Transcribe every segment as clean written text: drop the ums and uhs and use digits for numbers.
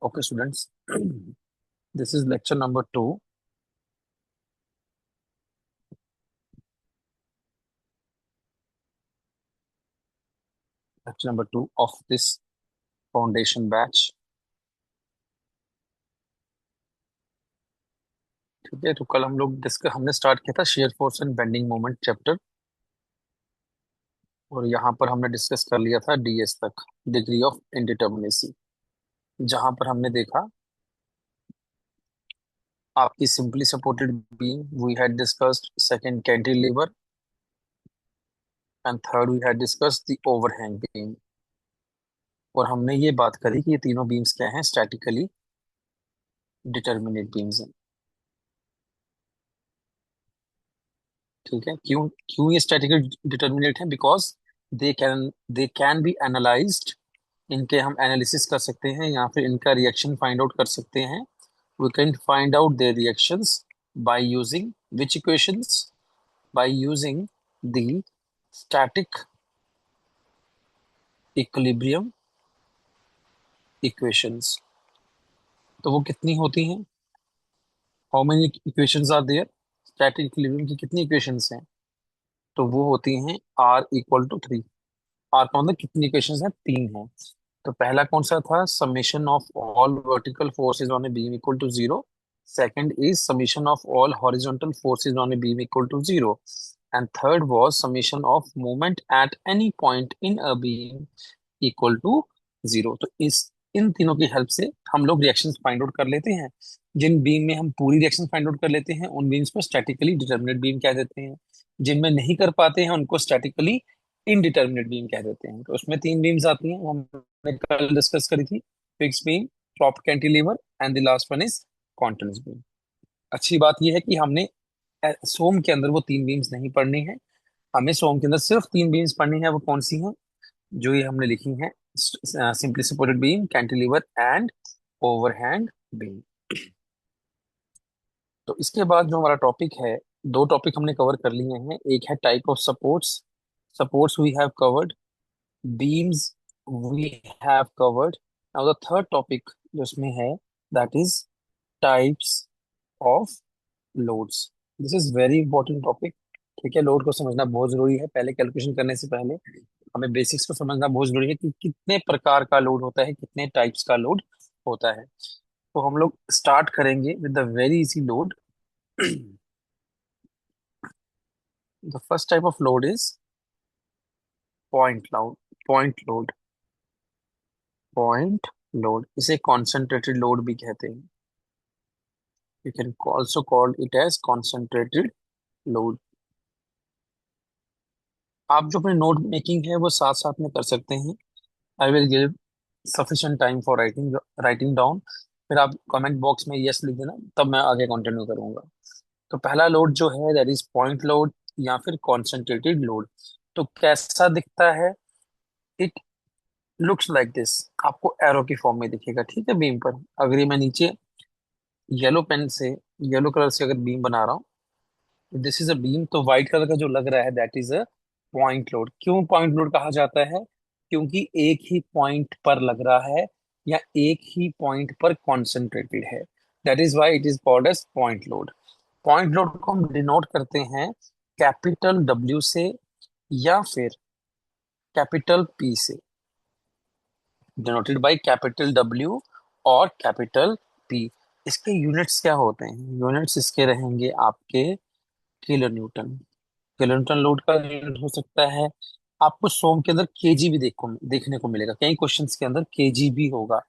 Okay, students, this is lecture number two. Lecture number two of this foundation batch. ठीक है, तो कल हम लोग डिस्कस हमने स्टार्ट किया था shear force and bending moment chapter, और यहाँ पर हमने डिस्कस कर लिया था डीएस तक, डिग्री ऑफ इंडिटर्मिनेसी, जहाँ पर हमने देखा आपकी simply supported beam we had discussed, second cantilever, and third we had discussed the overhang beam. और हमने ये बात करी कि ये तीनों बीम्स क्या हैं, स्टैटिकली डिटर्मिनेट बीम्स हैं। ठीक है, क्यों क्यों ये स्टैटिकली डिटर्मिनेट है? Because they can be analysed. इनके हम एनालिसिस कर सकते हैं या फिर इनका रिएक्शन फाइंड आउट कर सकते हैं। We can find out their reactions by using which equations? By using the static equilibrium equations. तो वो कितनी होती हैं? How many equations are there? Static equilibrium की कितनी इक्वेशंस हैं? तो वो होती हैं R इक्वल टू 3। आर का मतलब कितनी इक्वेशंस हैं? तीन हैं। तो पहला कौन सा था? Summation of all vertical forces on a beam equal to zero. Second is summation of all horizontal forces on a beam equal to zero. And third was summation of moment at any point in a beam equal to zero. तो इस इन तीनों की help से हम लोग reactions find out कर लेते हैं। जिन बीम में हम पूरी रिएक्शन फाइंड आउट कर लेते हैं उन बीम्स को स्टैटिकली डिटर्मिनेट बीम कह देते हैं। जिनमें नहीं कर पाते हैं उनको स्टैटिकली इनडिटर्मिनेट बीम कह देते हैं। तो उसमें तीन बीम्स आती हैं, वो हमने कल डिस्कस करी थी। Fix beam, prop cantilever, and the last one is continuous beam. अच्छी बात यह है कि हमने सोम के अंदर वो तीन बीम्स नहीं पढ़नी है। हमें सोम के अंदर सिर्फ तीन बीम्स पढ़नी है। वो कौन सी हैं? जो ये हमने लिखी हैं, simply supported beam, cantilever and overhang beam. तो इसके बाद जो हमारा टॉपिक है, दो टॉपिक हमने कवर कर लिए हैं। एक है type of supports. Supports we have covered, beams we have covered. Now the third topic जो इसमें है, that is types of loads. This is very important topic. ठीक है, लोड को समझना बहुत जरूरी है। पहले कैलकुलेशन करने से पहले हमें बेसिक्स को समझना बहुत जरूरी है कि कितने प्रकार का लोड होता है, कितने टाइप्स का लोड होता है। तो हम लोग स्टार्ट करेंगे with the very easy load. The first type of load is point load. Point load, point load इसे कॉन्सेंट्रेटेड लोड भी कहते हैं। You can also call it as concentrated load. आप जो अपने नोट मेकिंग है वो साथ साथ में कर सकते हैं। I will give sufficient time for writing writing down. फिर आप कमेंट बॉक्स में यस लिख देना, तब मैं आगे कंटिन्यू करूंगा। तो पहला लोड जो है दैट इज पॉइंट लोड या फिर कॉन्सेंट्रेटेड लोड। तो कैसा दिखता है? It looks like this. आपको एरो की फॉर्म में दिखेगा, ठीक है, बीम पर। अगर ये मैं नीचे येलो पेन से, येलो कलर से अगर बीम बना रहा हूँ, दिस इज अ बीम, तो व्हाइट कलर का जो लग रहा है that is a point load. क्यों पॉइंट लोड कहा जाता है? क्योंकि एक ही पॉइंट पर लग रहा है या एक ही पॉइंट पर कॉन्सेंट्रेटेड है। That is why it is called as point load. Point load को हम डिनोट करते हैं कैपिटल डब्ल्यू से या फिर कैपिटल पी से। डिनोटेड बाय कैपिटल डब्ल्यू और कैपिटल पी। इसके यूनिट्स क्या होते हैं? यूनिट्स इसके रहेंगे आपके किलो न्यूटन। किलोन्यूटन लोड का यूनिट हो सकता है। आपको सोम के अंदर केजी भी देखने को मिलेगा, कई क्वेश्चंस के अंदर केजी भी होगा।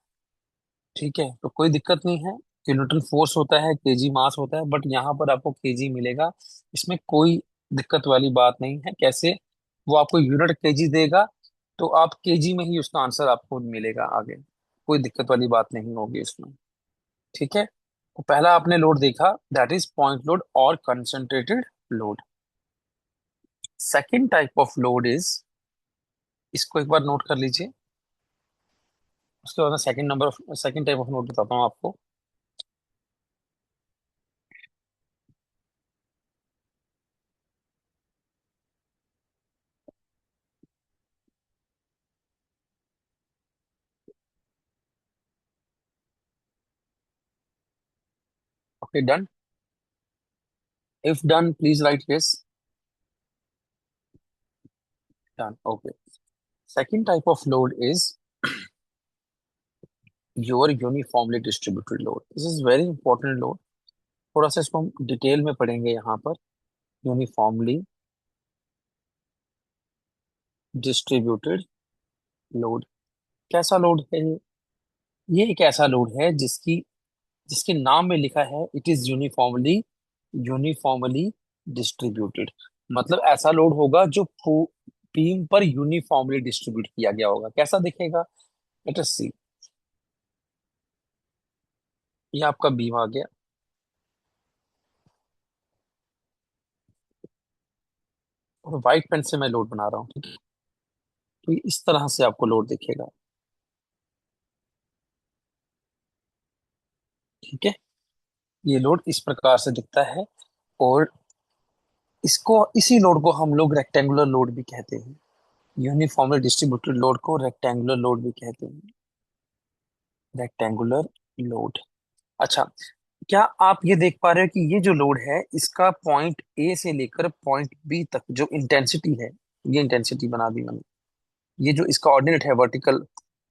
ठीक है, तो कोई दिक्कत नहीं है। किलोन्यूटन फोर्स होता है, केजी मास होता है, बट यहाँ पर आपको केजी मिलेगा। इसमें कोई दिक्कत वाली बात नहीं है। कैसे? वो आपको यूनिट केजी देगा, तो आप केजी में ही उसका आंसर आपको मिलेगा आगे। कोई दिक्कत वाली बात नहीं होगी इसमें। ठीक है, तो पहला आपने लोड देखा, दैट इज पॉइंट लोड और concentrated load. Second type of load is, इसको एक बार नोट कर लीजिए। उसके बाद मैं सेकंड टाइप ऑफ नोट बताता हूँ आपको। Okay, done. If done, please write yes. Done. Okay. Second type of load is your uniformly distributed load. This is very important load. थोड़ा सा इसको हम डिटेल में पढ़ेंगे यहाँ पर. Uniformly distributed load. कैसा लोड है ये एक ऐसा लोड है जिसकी जिसके नाम में लिखा है it is uniformly uniformly distributed. मतलब ऐसा लोड होगा जो बीम पर यूनिफॉर्मली डिस्ट्रीब्यूट किया गया होगा. कैसा दिखेगा? लेट अस सी. ये आपका बीम आ गया और व्हाइट पेन से मैं लोड बना रहा हूँ, ठीक है? तो ये इस तरह से आपको लोड दिखेगा. ठीक है, ये लोड इस प्रकार से दिखता है. और इसको इसी लोड को हम लोग रेक्टेंगुलर लोड भी कहते हैं. यूनिफॉर्मली डिस्ट्रीब्यूटेड लोड को रेक्टेंगुलर लोड भी कहते हैं. Rectangular load. अच्छा, क्या आप ये देख पा रहे हो कि ये जो लोड है इसका पॉइंट ए से लेकर पॉइंट बी तक जो इंटेंसिटी है, ये इंटेंसिटी बना दी मैंने. ये जो इसका ऑर्डिनेट है वर्टिकल,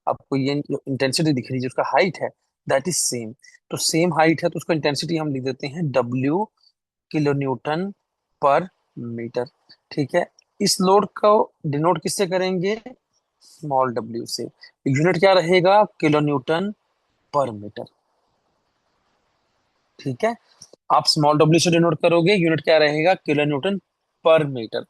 आपको ये इंटेंसिटी दिख रही है, जो उसका हाइट है दैट इज सेम. तो सेम हाइट है तो उसका इंटेंसिटी हम लिख देते हैं डब्ल्यू किलो न्यूटन पर मीटर. ठीक है, इस लोड को डिनोट किससे करेंगे? स्मॉल डब्ल्यू से. यूनिट क्या रहेगा? किलो न्यूटन पर मीटर. ठीक है, आप स्मॉल डब्ल्यू से डिनोट करोगे, यूनिट क्या रहेगा? किलो न्यूटन पर मीटर.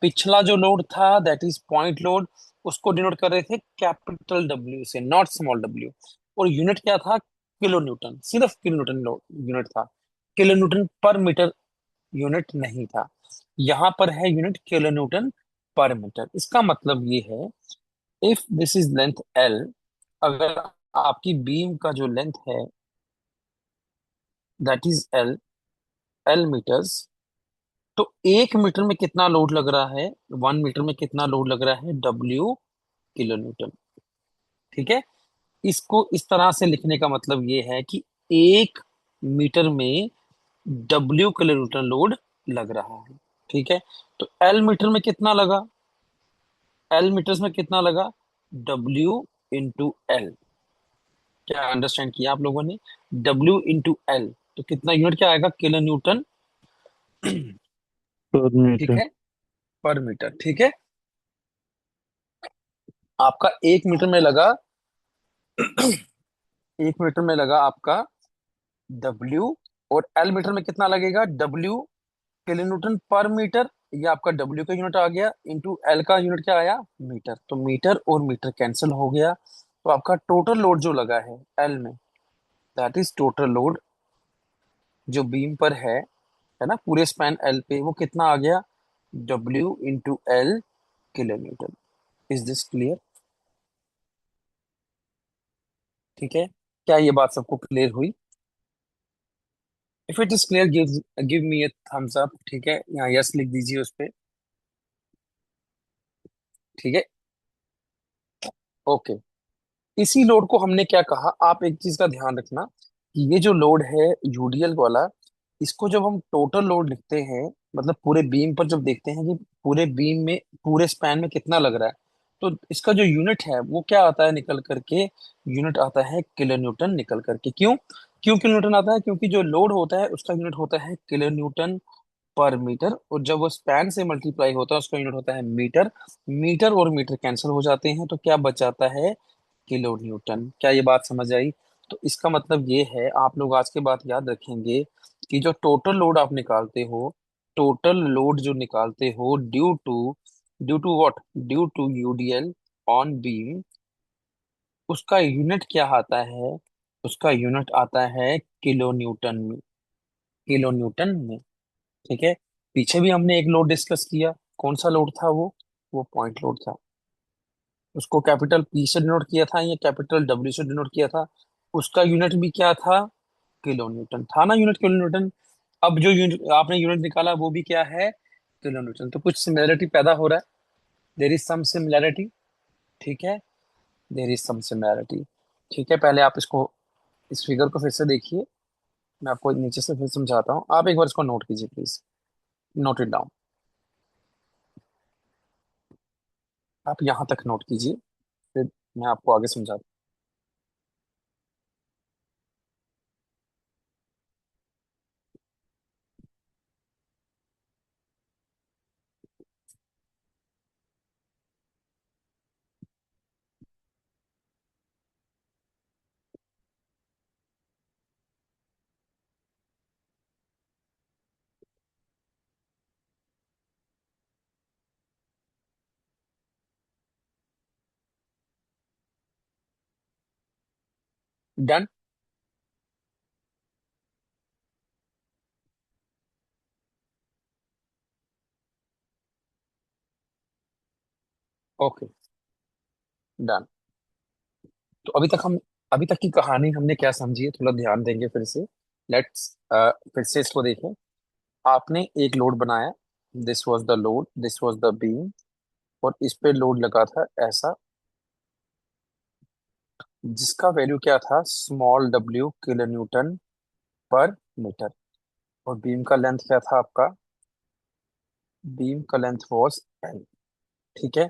पिछला जो लोड था दैट इज पॉइंट लोड, उसको डिनोट कर रहे थे कैपिटल डब्ल्यू से, नॉट स्मॉल डब्ल्यू. और यूनिट क्या था? किलो न्यूटन, सिर्फ किलो न्यूटन यूनिट था. किलो न्यूटन पर मीटर यूनिट नहीं था. यहां पर है यूनिट किलो न्यूटन पर मीटर. इसका मतलब ये है, if this is length L, अगर आपकी बीम का जो लेंथ है that is L, L metres, तो एक मीटर में कितना लोड लग रहा है? 1 मीटर में कितना लोड लग रहा है? W kilo Newton. ठीक है, इसको इस तरह से लिखने का मतलब ये है कि 1 मीटर में डब्ल्यू किलो न्यूटन लोड लग रहा है. ठीक है, तो एल मीटर में कितना लगा? एल मीटर्स में कितना लगा? W into L. क्या अंडरस्टैंड किया आप लोगों ने? डब्ल्यू इंटू एल, तो कितना यूनिट क्या आएगा? Kilo newton. पर ठीक मीटर। है, पर मीटर. ठीक है, आपका 1 मीटर में लगा, 1 मीटर में लगा आपका डब्ल्यू. और एल मीटर में कितना लगेगा? डब्ल्यू किलो न्यूटन पर मीटर. ये आपका डब्ल्यू का यूनिट आ गया, इंटू एल का यूनिट क्या आया? मीटर. तो मीटर और मीटर कैंसिल हो गया. तो आपका टोटल लोड जो लगा है एल में, दैट इज टोटल लोड जो बीम पर है ना, पूरे स्पैन एल पे, वो कितना आ गया? W into L kilo newton. Is this clear? ठीक है, क्या ये बात सबको क्लियर हुई? If it is clear give give me a thumbs up. ठीक है, यहाँ यस लिख दीजिए उस पे. ठीक है, ओके. इसी लोड को हमने क्या कहा, आप एक चीज का ध्यान रखना कि ये जो लोड है यूडीएल वाला, इसको जब हम टोटल लोड लिखते हैं, मतलब पूरे बीम पर जब देखते हैं कि पूरे बीम में, पूरे स्पैन में कितना लग रहा है, तो इसका जो यूनिट है वो क्या आता है निकल करके? यूनिट आता है किलो न्यूटन निकल करके. क्यों? क्यों किलो न्यूटन आता है? क्योंकि जो लोड होता है उसका यूनिट होता है किलो न्यूटन पर मीटर, और जब वो स्पैन से मल्टीप्लाई होता है उसका यूनिट होता है मीटर. मीटर और मीटर कैंसिल हो जाते हैं तो क्या बच जाता है? Kilo newton. क्या ये बात समझ आई? तो इसका मतलब ये है, आप लोग आज के बाद याद रखेंगे कि जो टोटल लोड आप निकालते हो, टोटल लोड जो निकालते हो due to what, due to UDL on beam, उसका यूनिट क्या आता है? उसका यूनिट आता है किलो न्यूटन में. किलो न्यूटन में. ठीक है, पीछे भी हमने एक लोड डिस्कस किया. कौन सा लोड था वो पॉइंट लोड था. उसको कैपिटल पी से डिनोट किया था या कैपिटल डब्ल्यू से डिनोट किया था. उसका यूनिट भी क्या था? किलो न्यूटन था ना, यूनिट किलो न्यूटन. अब जो यूनिट आपने यूनिट निकाला वो भी क्या है? Kilo newton. तो कुछ सिमिलरिटी पैदा हो रहा है. There is some similarity. ठीक है, देर इज सम सिमिलरिटी. ठीक है, पहले आप इसको, इस फिगर को फिर से देखिए. मैं आपको नीचे से फिर समझाता हूँ, आप एक बार इसको नोट कीजिए प्लीज। Note it down. आप यहाँ तक नोट कीजिए, फिर मैं आपको आगे समझाता हूँ। डन। ओके। डन। तो अभी तक की कहानी हमने क्या समझी है, थोड़ा ध्यान देंगे फिर से। लेट्स फिर से इसको देखें। आपने एक लोड बनाया, this was the load, this was the beam, और इस पे लोड लगा था ऐसा, जिसका वैल्यू क्या था, स्मॉल डब्ल्यू किलो न्यूटन पर मीटर। और बीम का लेंथ क्या था आपका, बीम का लेंथ वॉज एल। ठीक है।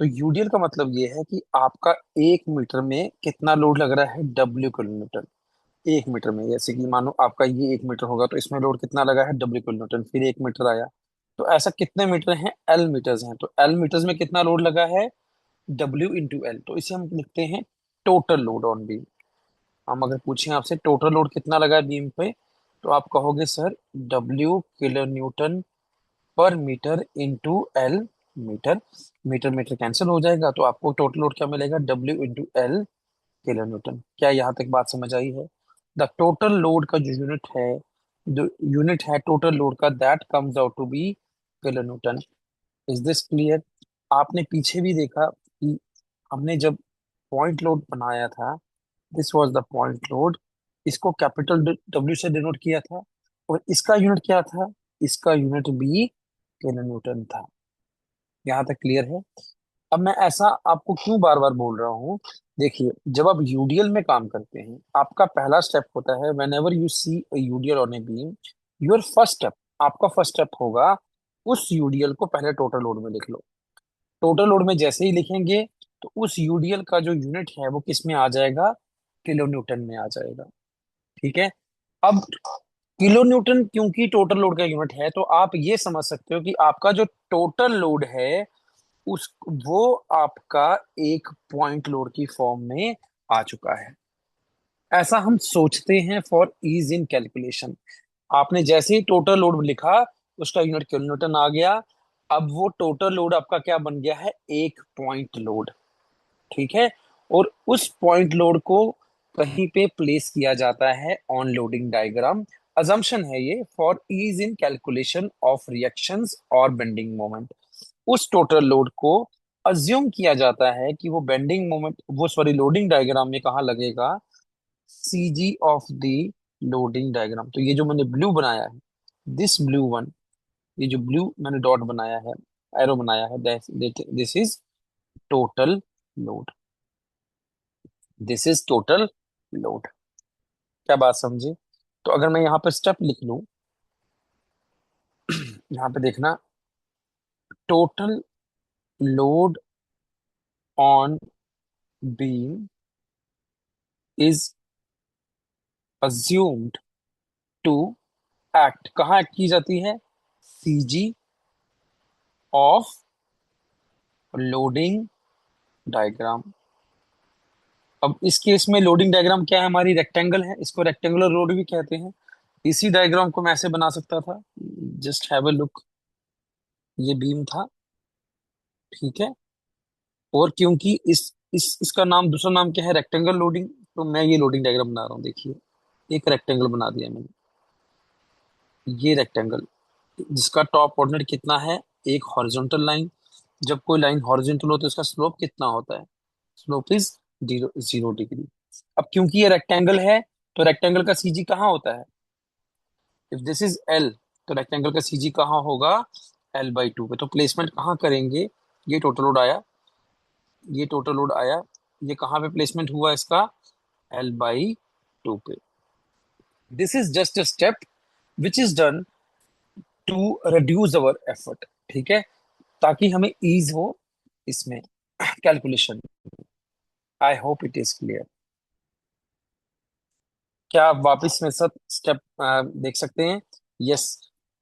तो यूडीएल का मतलब ये है कि आपका एक मीटर में कितना लोड लग रहा है, डब्ल्यू किलो न्यूटन। एक मीटर में, जैसे कि मानो आपका ये एक मीटर होगा तो इसमें लोड कितना लगा है, डब्ल्यू किलो न्यूटन, फिर एक मीटर आया। तो ऐसा कितने मीटर हैं, एल मीटर्स हैं, तो एल मीटर्स में कितना लोड लगा है, डब्ल्यू इंटू एल। तो इसे हम लिखते हैं टोटल लोड ऑन बीम। हम अगर पूछें आपसे टोटल लोड कितना लगा है बीम पे, तो आप कहोगे सर डब्ल्यू किलो न्यूटन पर metre into L metre. Metre metre cancel हो जाएगा, तो आपको टोटल लोड क्या मिलेगा, W into L kilo newton. क्या यहाँ तक बात समझ आई है। द टोटल लोड का जो यूनिट है, जो यूनिट है टोटल लोड का, that comes out to be kilo newton. Is this clear. आपने पीछे भी देखा कि हमने जब पॉइंट लोड बनाया था, this was the point load, इसको कैपिटल डब्ल्यू से डिनोट किया था, और इसका यूनिट क्या था, इसका यूनिट भी किलो न्यूटन था। यहाँ तक क्लियर है। अब मैं ऐसा आपको क्यों बार बार बोल रहा हूँ, देखिए जब आप यूडीएल में काम करते हैं, आपका पहला स्टेप होता है, whenever you see UDL on a beam, your first step, आपका फर्स्ट स्टेप होगा उस यूडीएल को पहले टोटल लोड में लिख लो। टोटल लोड में जैसे ही लिखेंगे, तो उस यूडीएल का जो यूनिट है वो किस में आ जाएगा, किलो न्यूटन में आ जाएगा। ठीक है। अब किलो न्यूटन क्योंकि टोटल लोड का यूनिट है, तो आप ये समझ सकते हो कि आपका जो टोटल लोड है, उस वो आपका एक पॉइंट लोड की फॉर्म में आ चुका है। ऐसा हम सोचते हैं फॉर इज इन कैलकुलेशन। आपने जैसे ही टोटल लोड लिखा, उसका यूनिट किलो न्यूटन आ गया। अब वो टोटल लोड आपका क्या बन गया है, एक पॉइंट लोड। ठीक है। और उस पॉइंट लोड को कहीं पे प्लेस किया जाता है ऑन लोडिंग डायग्राम। अजम्पशन है ये, for is in calculation of reactions और बेंडिंग मोमेंट। उस टोटल लोड को अज्यूम किया जाता है कि वो बेंडिंग मोमेंट, वो सॉरी लोडिंग डायग्राम में कहाँ लगेगा, CG of the loading diagram. तो ये जो मैंने ब्लू बनाया है, दिस ब्लू वन, ये जो ब्लू मैंने डॉट बनाया है, एरो बनाया है, this is total load. This is total load. क्या बात समझे। तो अगर मैं यहाँ पे स्टेप लिख लूं, यहाँ पे देखना, total load on beam is assumed to act, कहाँ एक्ट की जाती है, सीजी ऑफ लोडिंग डायग्राम। अब इस केस में लोडिंग डायग्राम क्या है, हमारी रेक्टेंगल है, इसको रेक्टेंगुलर रोड भी कहते हैं। इसी डायग्राम को मैं ऐसे बना सकता था, जस्ट हैव अ लुक, ये बीम था। ठीक है। और क्योंकि इस इसका नाम, दूसरा नाम क्या है, रेक्टेंगल लोडिंग, तो मैं ये लोडिंग डायग्राम बना रहा हूँ, देखिए एक रेक्टेंगल बना दिया मैंने। ये रेक्टेंगल जिसका टॉप कोऑर्डिनेट कितना है, एक हॉरिजॉन्टल लाइन। जब कोई लाइन हॉरिजॉन्टल हो तो इसका स्लोप कितना होता है, स्लोप इज 0 डिग्री। अब क्योंकि ये रेक्टेंगल है, तो रेक्टेंगल का सीजी कहाँ होता है, इफ दिस इज एल, तो रेक्टेंगल का सीजी कहाँ होगा, L/2 पे। तो प्लेसमेंट कहाँ करेंगे, ये टोटल लोड आया, ये टोटल लोड आया, ये कहाँ पे प्लेसमेंट हुआ इसका, L/2 पे। This is just a step which is done to reduce our effort, ठीक है, ताकि हमें ईज हो इसमें calculation. I hope it is clear. क्या आप वापस में सब स्टेप देख सकते हैं? यस।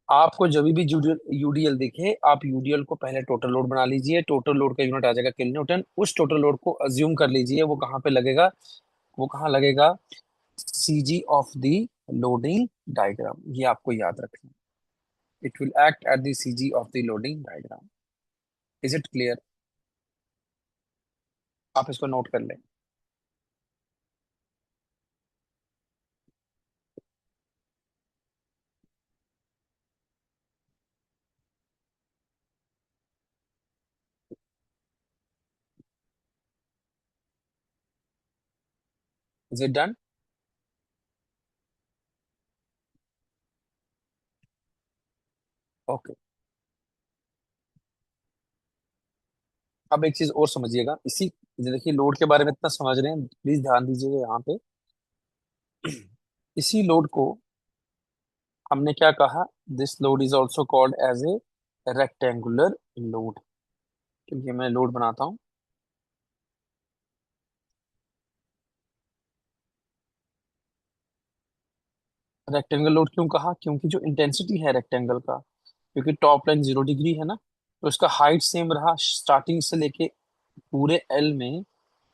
आपको जब भी यूडीएल यूडीएल दिखे, आप यूडीएल को पहले टोटल लोड बना लीजिए। टोटल लोड का यूनिट आ जाएगा किलो न्यूटन। उस टोटल लोड को अज्यूम कर लीजिए, वो कहाँ पे लगेगा? वो कहाँ लगेगा? CG of the loading diagram, ये आपको याद रखना। It will act at the CG of the loading diagram. Is it clear? आप इसको नोट कर लें। Is it done? ओके। अब एक चीज और समझिएगा इसी, देखिए लोड के बारे में इतना समझ रहे हैं, प्लीज ध्यान दीजिएगा यहाँ पे। इसी लोड को हमने क्या कहा? This load is also called as a rectangular load. क्योंकि मैं लोड बनाता हूँ। रेक्टेंगल लोड क्यों कहा? क्योंकि जो इंटेंसिटी है रेक्टेंगल का, क्योंकि टॉप लाइन 0 डिग्री है ना, तो इसका हाइट सेम रहा स्टार्टिंग से लेके पूरे एल में।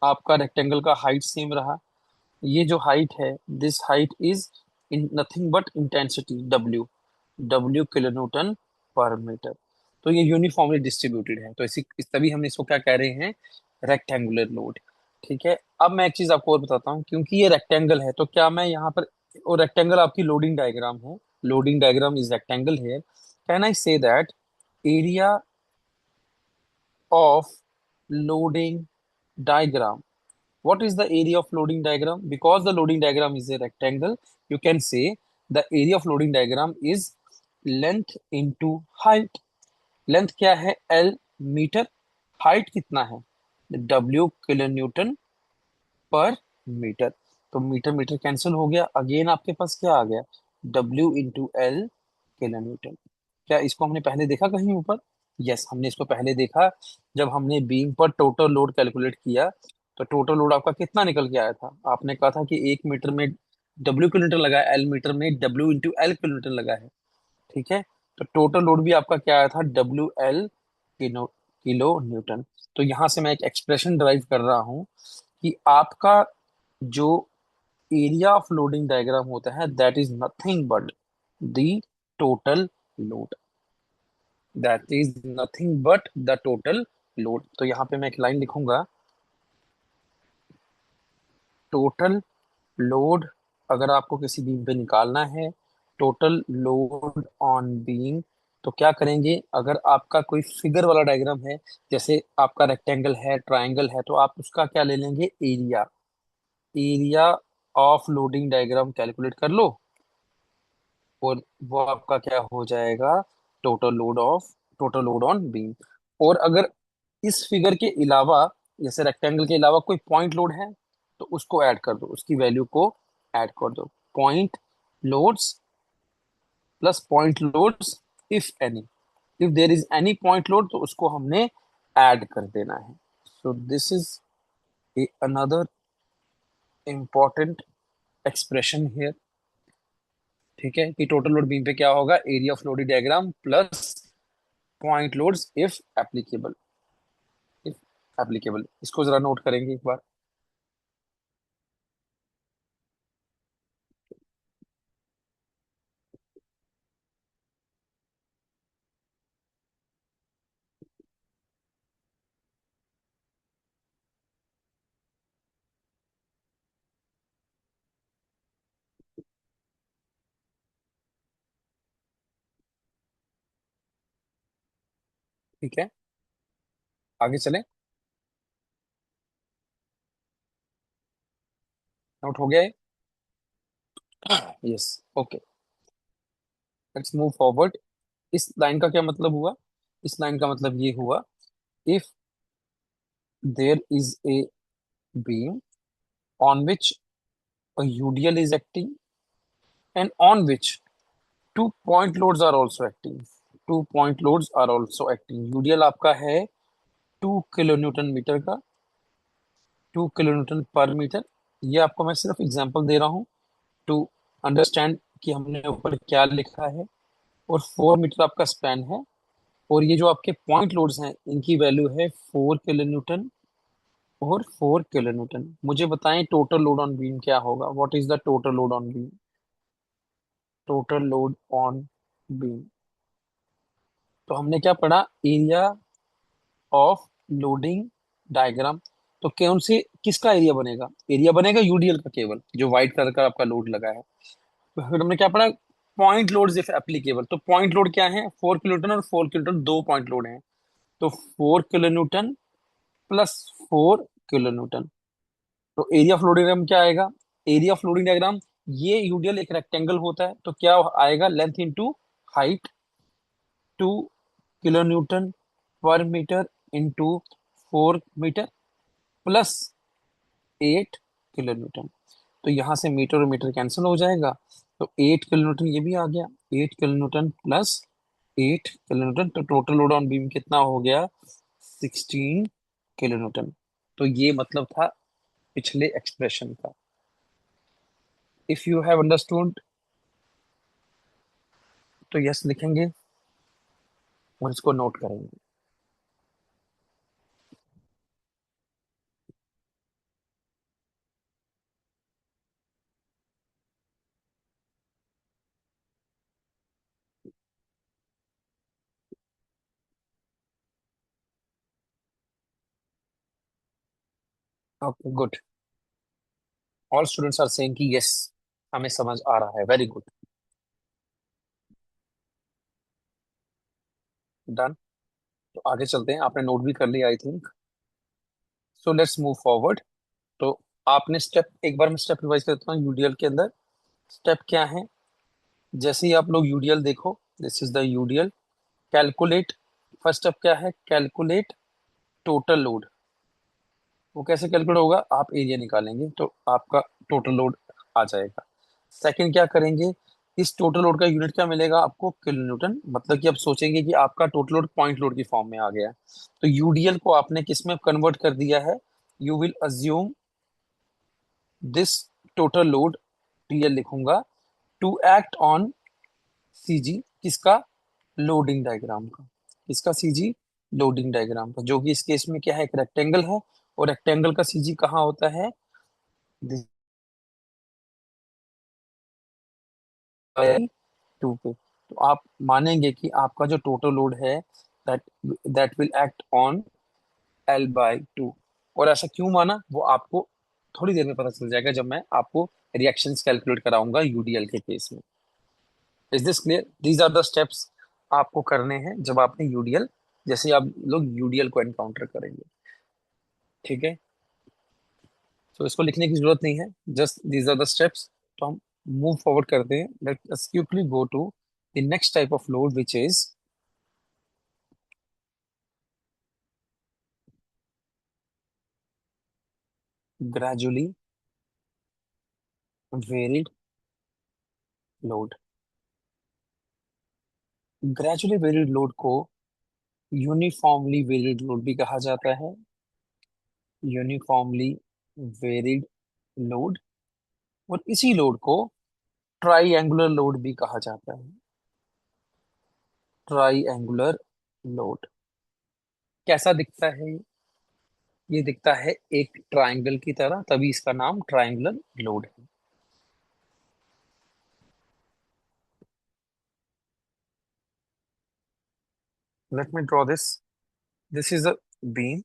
आपका रेक्टेंगल का हाइट सेम रहा। ये जो हाइट है, this height is in nothing but intensity W. W kilo newton पर मीटर। तो ये यूनिफॉर्मली डिस्ट्रीब्यूटेड है, तो तभी हम इसको क्या कह रहे हैं? Rectangular load. ठीक है। अब मैं एक चीज आपको और बताता हूँ, क्योंकि ये रेक्टेंगल है तो क्या मैं यहाँ पर, और रेक्टेंगल आपकी लोडिंग डायग्राम है, loading diagram is rectangle here, can I say that area of loading diagram? What is the area of loading diagram? Because the loading diagram is a rectangle, you can say the area of loading diagram is length into height. Length क्या है? L metre. Height कितना है? W kilo newton पर metre. तो metre metre cancel हो गया, again आपके पास क्या आ गया? W into L kilo newton. क्या इसको हमने पहले देखा कहीं ऊपर? यस, हमने इसको पहले देखा। जब हमने बीम पर टोटल लोड कैलकुलेट किया, तो टोटल लोड आपका कितना निकल के आया था? आपने कहा था कि 1 मीटर में W किलोमीटर लगा है, एल मीटर में W इंटू एल किलोमीटर लगा है। ठीक है। तो टोटल लोड भी आपका क्या आया था? WL kilo kilo newton. तो यहां से मैं एक एक्सप्रेशन ड्राइव कर रहा हूं कि आपका जो एरिया ऑफ लोडिंग डायग्राम होता है, that is nothing but the total load. That is nothing but the total load. तो यहाँ पे मैं एक लाइन लिखूंगा, टोटल लोड। अगर आपको किसी बीम पे निकालना है टोटल लोड ऑन बीम, तो क्या करेंगे? अगर आपका कोई फिगर वाला डायग्राम है, जैसे आपका रेक्टेंगल है, ट्रायंगल है, तो आप उसका क्या ले लेंगे? Area. Area of loading diagram calculate कर लो, और वो आपका क्या हो जाएगा? Total load of, total load on beam. और अगर इस फिगर के अलावा, जैसे रेक्टेंगल के अलावा कोई पॉइंट लोड है, तो उसको ऐड कर दो, उसकी वैल्यू को ऐड कर दो। Point loads plus point loads, if any. If there is any point load, तो उसको हमने ऐड कर देना है। So this is another important expression here. ठीक है, कि टोटल लोड बीम पे क्या होगा? Area of loaded diagram plus point loads if applicable. If applicable, इसको जरा नोट करेंगे एक बार। ठीक है, आगे चलें। नोट हो गया है? Yes. Okay, let's move forward. इस लाइन का क्या मतलब हुआ? इस लाइन का मतलब ये हुआ, if there is a beam on which a UDL is acting, and on which two point loads are also acting. Two point loads are also acting. UDL आपका है 2 किलो न्यूटन मीटर का, 2 kilo newton पर metre. ये आपको मैं सिर्फ example दे रहा हूँ टू अंडरस्टैंड कि हमने ऊपर क्या लिखा है। और 4 मीटर आपका स्पैन है। और ये जो आपके पॉइंट लोड्स हैं इनकी वैल्यू है 4 किलो न्यूटन और 4 किलो न्यूटन। मुझे बताएं टोटल लोड ऑन बीम क्या होगा। What is the total load on beam? Total load on beam, तो हमने क्या पढ़ा? Area of loading diagram. तो कौन से किसका एरिया बनेगा? एरिया बनेगा यूडीएल का, केवल जो व्हाइट कलर का आपका लोड लगा है। तो फिर हमने क्या पढ़ा? Point load if applicable. तो पॉइंट लोड क्या है? 4 किलो न्यूटन और 4 किलो न्यूटन, दो पॉइंट लोड हैं। तो 4 kilo newton plus 4 kilo newton. तो एरिया ऑफ लोडिंग डायग्राम क्या आएगा? एरिया ऑफ लोडिंग डायग्राम, ये यूडीएल एक रेक्टेंगल होता है तो क्या आएगा? Length into height, 2 kilo newton पर metre into 4 metre plus 8 kilo newton. तो यहाँ से मीटर और मीटर कैंसिल हो जाएगा। तो 8 किलो न्यूटन ये भी आ गया। 8 kilo newton plus 8 kilo newton, तो टोटल लोड ऑन बीम कितना हो गया? 16 किलो न्यूटन। तो ये मतलब था पिछले एक्सप्रेशन का। इफ यू हैव अंडरस्टूड तो यस लिखेंगे और इसको नोट करेंगे। Okay good. All students are saying कि यस, हमें समझ आ रहा है। Very good. डन। तो आगे चलते हैं। आपने नोट भी कर लिया I think. So let's move forward. तो आपने स्टेप, एक बार मैं स्टेप रिवाइज करता हूँ यूडीएल के अंदर। स्टेप क्या है? जैसे ही आप लोग यूडीएल देखो, this is the UDL. Calculate, first step क्या है? Calculate total load. वो कैसे कैलकुलेट होगा? आप एरिया निकालेंगे तो आपका टोटल लोड आ जाएगा। सेकंड क्या करेंगे? इस टोटल लोड का यूनिट क्या मिलेगा आपको? Kilo Newton. मतलब कि आप सोचेंगे कि आपका टोटल लोड पॉइंट लोड की फॉर्म में आ गया है। तो यूडीएल को आपने किस में कन्वर्ट कर दिया है? You will assume this total load, TL लिखूंगा, टू एक्ट ऑन सीजी। किसका? लोडिंग डायग्राम का। किसका? सीजी लोडिंग डायग्राम का, जो कि इस केस में क्या है? एक रेक्टेंगल है। और रेक्टेंगल का सीजी कहाँ होता है? टू पे। तो आप मानेंगे कि आपका जो टोटल लोड है that that will act on L/2। और ऐसा क्यों माना वो आपको थोड़ी देर में पता चल जाएगा जब मैं आपको रिएक्शंस कैलकुलेट कराऊंगा यूडीएल के केस में। Is this clear? These are the steps आपको करने हैं जब आपने यूडीएल, जैसे आप लोग यूडीएल को एनकाउंटर करेंगे। ठीक है? तो इसको लिखने की जरूरत नहीं है, just these are the steps. तो हम मूव फॉरवर्ड करते हैं। Let us quickly go to the next type of load which is gradually varied load. Gradually varied load को यूनिफॉर्मली वेरिड लोड भी कहा जाता है। Uniformly varied load. और इसी लोड को ट्राई एंगुलर लोड भी कहा जाता है। ट्राई एंगुलर लोड कैसा दिखता है? ये दिखता है एक ट्रायंगल की तरह, तभी इसका नाम ट्रायंगुलर लोड है। Let me draw this. This is a beam.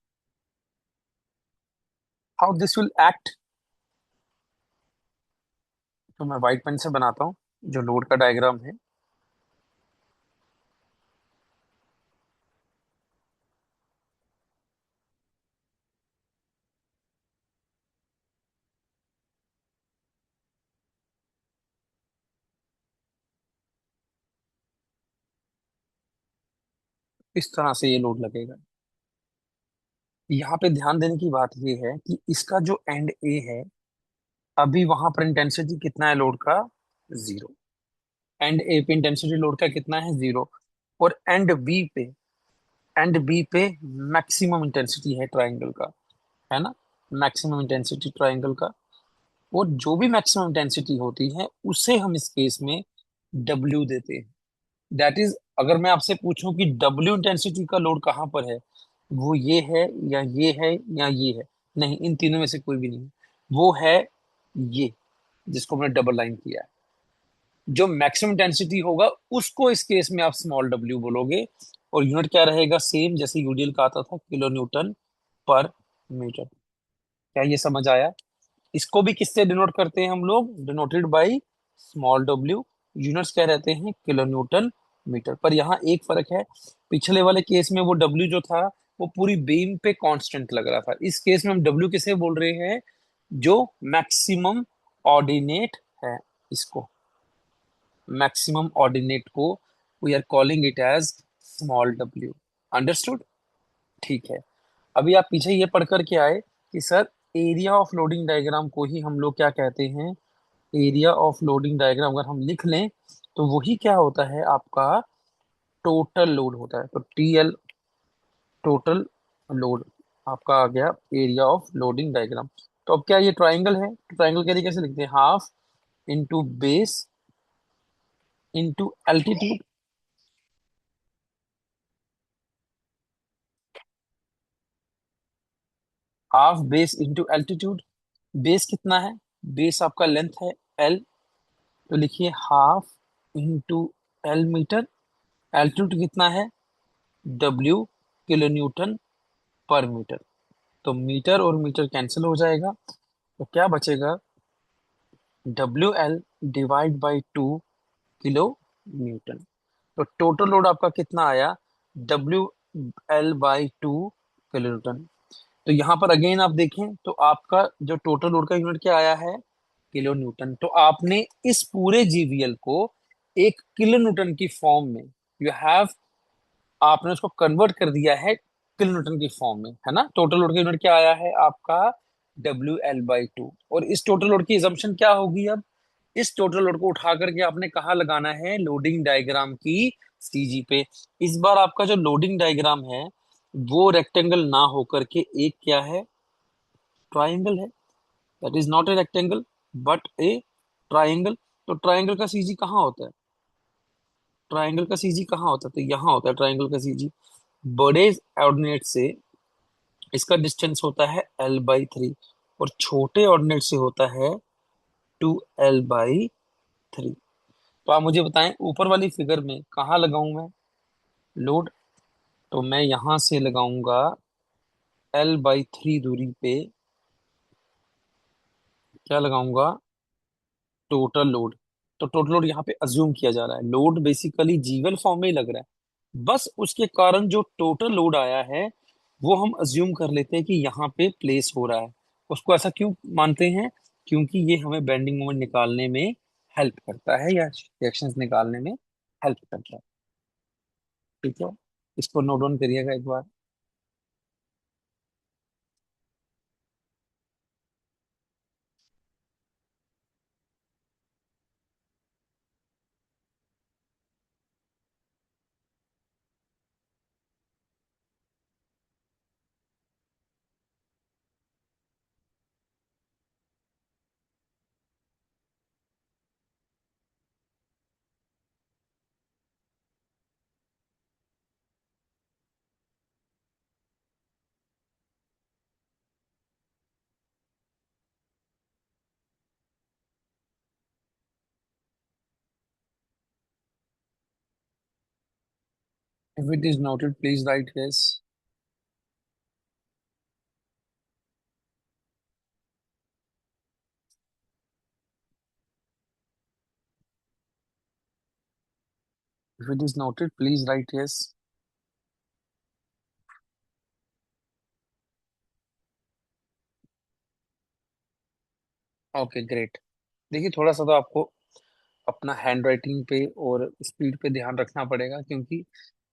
How this will act? तो मैं व्हाइट पेन से बनाता हूँ जो लोड का डायग्राम है। इस तरह से ये लोड लगेगा। यहाँ पे ध्यान देने की बात ये है कि इसका जो एंड ए है, अभी वहां पर इंटेंसिटी कितना है लोड का? जीरो। एंड ए पे इंटेंसिटी लोड का कितना है, जीरो। और एंड बी पे मैक्सिमम इंटेंसिटी है ट्राइंगल का, है ना, मैक्सिमम इंटेंसिटी ट्राइंगल का। और जो भी मैक्सिमम इंटेंसिटी होती है उसे हम इस केस में डब्ल्यू देते हैं। दैट इज, अगर मैं आपसे पूछूं कि डब्ल्यू इंटेंसिटी का लोड कहाँ पर है, वो ये है या ये है या ये है, नहीं, इन तीनों में से कोई भी नहीं है। वो है ये, जिसको मैंने डबल लाइन किया है। जो मैक्सिमम इंटेंसिटी होगा उसको इस केस में आप स्मॉल डब्ल्यू बोलोगे। और यूनिट क्या रहेगा, सेम जैसे यूडीएल का आता था, किलो न्यूटन पर मीटर। क्या ये समझ आया? इसको भी किससे डिनोट करते हैं हम लोग, denoted by small W. Units क्या रहते हैं, किलो न्यूटन मीटर। पर यहाँ एक फर्क है, पिछले वाले केस में वो डब्ल्यू जो था वो पूरी बीम पे कांस्टेंट लग रहा था। इस केस में हम डब्ल्यू किसे बोल रहे हैं, जो मैक्सिमम ऑर्डिनेट है, इसको मैक्सिमम ऑर्डिनेट को we are calling it as small W. Understood? ठीक है। अभी आप पीछे ये पढ़ कर के आए कि sir area of loading diagram को ही हम लोग क्या कहते हैं, एरिया ऑफ लोडिंग डायग्राम अगर हम लिख लें तो वही क्या होता है आपका, टोटल लोड होता है। तो टी एल, टोटल लोड, आपका आ गया एरिया ऑफ लोडिंग डायग्राम। तो अब क्या ये ट्राइंगल है, तो ट्राइंगल के लिए कैसे लिखते हैं, half into base into altitude. Half base into altitude. Base कितना है, बेस आपका लेंथ है एल, तो लिखिए half into L metre. Altitude कितना है, डब्ल्यू, किलो न्यूटन पर मीटर। तो मीटर और मीटर कैंसिल हो जाएगा, तो क्या बचेगा, W L divide by two kilo newton. तो टोटल लोड आपका कितना आया, W L by two kilo newton. तो यहाँ पर अगेन आप देखें तो आपका जो टोटल लोड का यूनिट क्या आया है, किलो न्यूटन। तो आपने इस पूरे जीवीएल को एक किलो न्यूटन की फॉर्म में, यू हैव, आपने उसको कन्वर्ट कर दिया है किलो न्यूटन की फॉर्म में, है ना। टोटल लोड का यूनिट क्या आया है आपका, डब्ल्यू एल बाई टू। और इस टोटल लोड की assumption क्या होगी अब, इस टोटल लोड को उठा करके आपने कहाँ लगाना है, लोडिंग डायग्राम की सीजी पे। इस बार आपका जो लोडिंग डायग्राम है वो रेक्टेंगल ना होकर के एक क्या है, ट्राइंगल है। That is not a rectangle but A triangle. तो ट्राइंगल का सीजी कहाँ होता है, ट्राइंगल का सीजी कहाँ होता है, तो यहाँ होता है ट्राइंगल का सीजी। बड़े ऑर्डिनेट से इसका डिस्टेंस होता है एल बाई थ्री, और छोटे ऑर्डिनेट से होता है टू एल बाई थ्री। तो आप मुझे बताएं ऊपर वाली फिगर में कहाँ लगाऊं मैं लोड, तो मैं यहां से लगाऊंगा एल बाई थ्री दूरी पे, क्या लगाऊंगा, टोटल लोड। तो टोटल लोड यहाँ पे अज्यूम किया जा रहा है, लोड बेसिकली जीवल फॉर्म में ही लग रहा है, बस उसके कारण जो टोटल लोड आया है वो हम अज्यूम कर लेते हैं कि यहाँ पे प्लेस हो रहा है। उसको ऐसा क्यों मानते हैं, क्योंकि ये हमें बेंडिंग मोमेंट निकालने में हेल्प करता है या रिएक्शंस निकालने में हेल्प करता है। ठीक है, इसको नोट डाउन करिएगा एक बार। If it is noted, please write yes. If it is noted, please write yes. Okay great. देखिए थोड़ा सा तो आपको अपना हैंड राइटिंग पे और स्पीड पे ध्यान रखना पड़ेगा, क्योंकि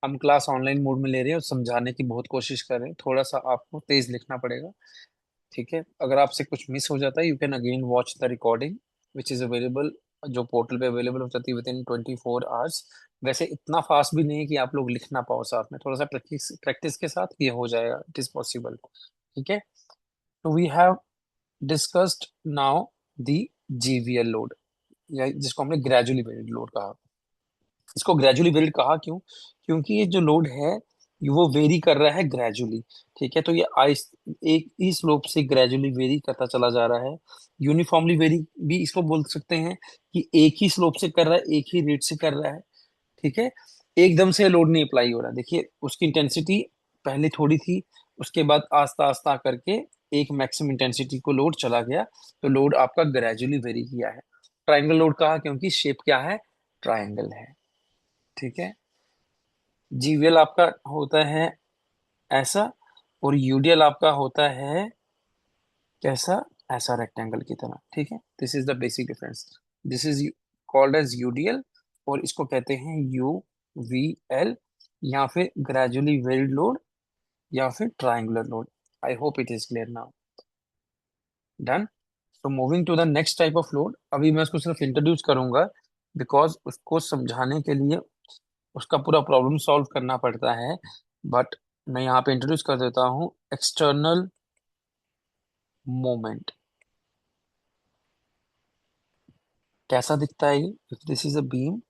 हम क्लास ऑनलाइन मोड में ले रहे हैं और समझाने की बहुत कोशिश कर रहे हैं। थोड़ा सा आपको तेज लिखना पड़ेगा, ठीक है। अगर आपसे कुछ मिस हो जाता है, you can again watch the recording which is available जो पोर्टल पे अवेलेबल हो जाती है विद इन 24 आवर्स। वैसे इतना फास्ट भी नहीं है कि आप लोग लिख ना पाओ साथ में, थोड़ा सा प्रैक्टिस प्रैक्टिस के साथ ये हो जाएगा, इट इज पॉसिबल। ठीक है। तो we have discussed now the GVL load, या जिसको हमने ग्रेजुअली वेरिएड लोड कहा। इसको ग्रेजुअली वेरिएड कहा क्यों? क्योंकि ये जो लोड है ये वो वेरी कर रहा है ग्रेजुअली। ठीक है, तो ये आइस एक ही स्लोप से ग्रेजुअली वेरी करता चला जा रहा है। यूनिफॉर्मली वेरी भी इसको बोल सकते हैं, कि एक ही स्लोप से कर रहा है, एक ही रेट से कर रहा है। ठीक है, एकदम से लोड नहीं अप्लाई हो रहा। देखिए उसकी इंटेंसिटी पहले थोड़ी थी, उसके बाद आस्ता आस्ता करके एक मैक्सिमम इंटेंसिटी को लोड चला गया, तो लोड आपका ग्रेजुअली वेरी किया है। ट्राइंगल लोड कहा क्योंकि शेप क्या है, ट्राइंगल है। ठीक है। जीवीएल आपका होता है ऐसा, और यूडीएल आपका होता है कैसा, ऐसा रेक्टेंगल की तरह। ठीक है, this is the basic difference. This is called as UDL, और इसको कहते हैं यू वी एल, या फिर ग्रेजुअली वेरिड लोड, या फिर triangular load. I hope it is clear now. Done. तो moving to the next type of load, अभी मैं उसको सिर्फ इंट्रोड्यूस करूंगा, बिकॉज उसको समझाने के लिए उसका पूरा प्रॉब्लम सॉल्व करना पड़ता है। बट मैं यहाँ पे इंट्रोड्यूस कर देता हूँ एक्सटर्नल मोमेंट। कैसा दिखता है ये? If this is a beam,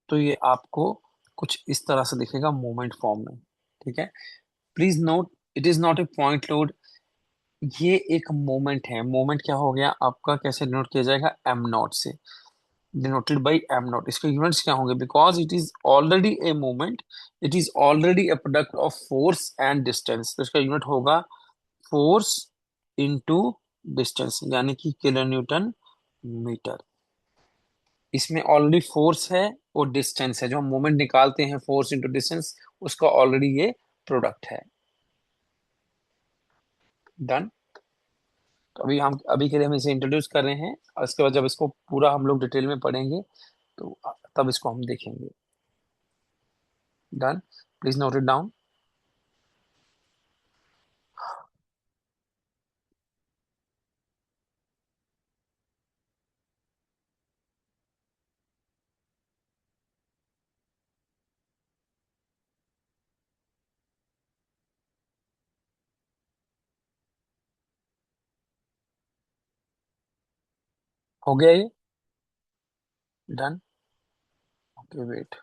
तो ये आपको कुछ इस तरह से दिखेगा मोमेंट फॉर्म में। ठीक है, please note, it is not a point load, ये एक मोमेंट है। मोमेंट क्या हो गया आपका, कैसे डिनोट किया जाएगा, एम नॉट से, डिनोटेड बाई एम नॉट। इसके यूनिट्स क्या होंगे, because it is already a moment, it is already A product of force and distance, तो इसका यूनिट होगा फोर्स इंटू डिस्टेंस, यानी कि किलो न्यूटन मीटर। इसमें ऑलरेडी फोर्स है और डिस्टेंस है, जो हम मोमेंट निकालते हैं फोर्स इंटू डिस्टेंस, उसका ऑलरेडी ये प्रोडक्ट है। डन। तो अभी हम अभी के लिए हम इसे इंट्रोड्यूस कर रहे हैं, और इसके बाद जब इसको पूरा हम लोग डिटेल में पढ़ेंगे तो तब इसको हम देखेंगे। Done. Please note it down. हो गया ये? डन। Okay wait.